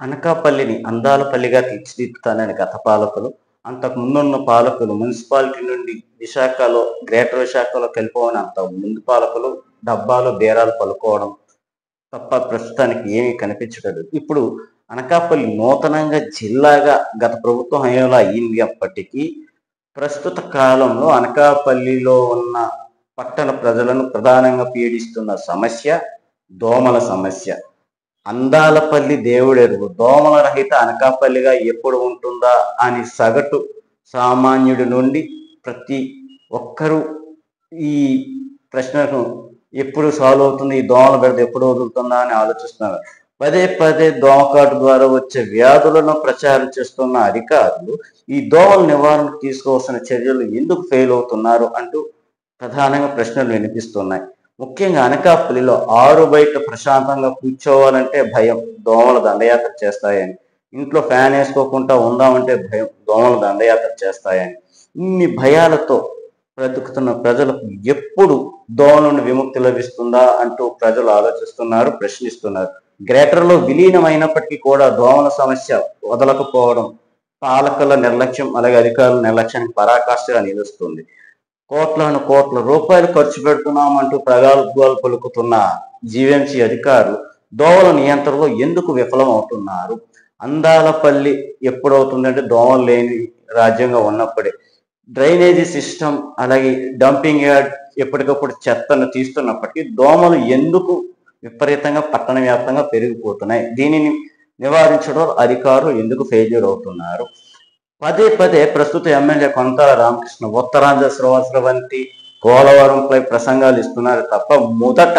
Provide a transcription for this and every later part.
అనకాపల్లిని అందాలపల్లిగా తీర్చిదిద్దుతానని గత పాలకులు, అంతకు ముందున్న పాలకులు మున్సిపాలిటీ నుండి విశాఖలో గ్రేటర్ విశాఖలో కలిపోవని అంత ముందు పాలకులు డబ్బాలు బేరాలు పలుకోవడం తప్ప ప్రస్తుతానికి ఏమీ కనిపించలేదు. ఇప్పుడు అనకాపల్లి నూతనంగా జిల్లాగా గత ప్రభుత్వం హయాంలో అయ్యింది. ప్రస్తుత కాలంలో అనకాపల్లిలో ఉన్న పట్టణ ప్రజలను ప్రధానంగా పీడిస్తున్న సమస్య దోమల సమస్య. అందాలపల్లి దేవుడెరుగు, దోమల రహిత అనకాపల్లిగా ఎప్పుడు ఉంటుందా అని సగటు సామాన్యుడి నుండి ప్రతి ఒక్కరూ ఈ ప్రశ్నకు ఎప్పుడు సాల్వ్ అవుతుంది, ఈ దోమల బెడద ఎప్పుడు వదులుతుందా అని ఆలోచిస్తున్నారు. పదే పదే దోమకాటు ద్వారా వచ్చే వ్యాధులను ప్రచారం చేస్తున్న అధికారులు ఈ దోమల నివారణకు తీసుకోవాల్సిన చర్యలు ఎందుకు ఫెయిల్ అవుతున్నారు అంటూ ప్రధానంగా ప్రశ్నలు వినిపిస్తున్నాయి. ముఖ్యంగా అనకాపల్లిలో ఆరు బయట ప్రశాంతంగా కూర్చోవాలంటే భయం, దోమలు దండయాత్ర చేస్తాయని. ఇంట్లో ఫ్యాన్ వేసుకోకుండా ఉందామంటే భయం, దోమలు దండయాత్ర చేస్తాయని. ఇన్ని భయాలతో బ్రతుకుతున్న ప్రజలకు ఎప్పుడు దోమల నుండి విముక్తి లభిస్తుందా అంటూ ప్రజలు ఆలోచిస్తున్నారు, ప్రశ్నిస్తున్నారు. గ్రేటర్లో విలీనమైనప్పటికీ కూడా దోమల సమస్య వదలకపోవడం పాలకుల నిర్లక్ష్యం, అలాగే అధికారుల నిర్లక్ష్యానికి పరాకాష్ఠగా నిలుస్తుంది. కోట్ల రూపాయలు ఖర్చు పెడుతున్నామంటూ ప్రగల్భాలు పలుకుతున్న జీవీఎంసీ అధికారులు దోమల నియంత్రణలో ఎందుకు విఫలం అవుతున్నారు? అందాలపల్లి ఎప్పుడవుతుందంటే దోమలు లేని రాజ్యంగా ఉన్నప్పుడే. డ్రైనేజీ సిస్టమ్, అలాగే డంపింగ్ యార్డ్ ఎప్పటికప్పుడు చెత్తను తీస్తున్నప్పటికీ దోమలు ఎందుకు విపరీతంగా పట్టణ వ్యాప్తంగా పెరిగిపోతున్నాయి? దీనిని నివారించడం అధికారులు ఎందుకు ఫెయిల్యూర్ అవుతున్నారు? పదే ప్రస్తుత ఎమ్మెల్యే కొంతాల రామకృష్ణ ఉత్తరాంధ్ర స్రవంతి పోలవరంపై ప్రసంగాలు ఇస్తున్నారు తప్ప మొదట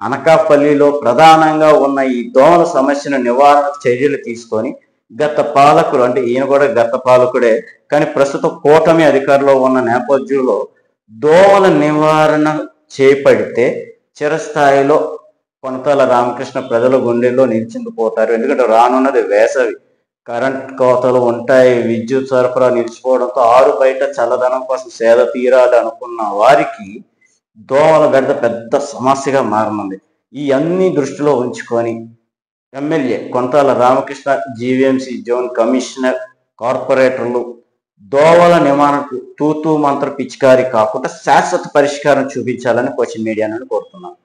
అనకాపల్లిలో ప్రధానంగా ఉన్న ఈ దోమల సమస్యను నివారణ చర్యలు తీసుకొని గత పాలకులు, అంటే ఈయన కూడా గత పాలకుడే కానీ ప్రస్తుత కూటమి అధికారంలో ఉన్న నేపథ్యంలో దోమల నివారణ చేపడితే చిరస్థాయిలో కొనతాల రామకృష్ణ ప్రజల గుండెల్లో నిలిచిందిపోతారు. ఎందుకంటే రానున్నది వేసవి, కరెంట్ కోతలు ఉంటాయి, విద్యుత్ సరఫరా నిలిచిపోవడంతో ఆరు బయట చల్లదనం కోసం సేద తీరాలి అనుకున్న వారికి దోమల బెడద పెద్ద సమస్యగా మారనుంది. ఈ అన్ని దృష్టిలో ఉంచుకొని MLA Kontala Ramakrishna, GVMC zone commissioner, కార్పొరేటర్లు దోమల నివారణకు తూతూ మంత్ర పిచికారి కాకుండా శాశ్వత పరిష్కారం చూపించాలని క్వశ్చన్ మీడియా నుండి కోరుతున్నాను.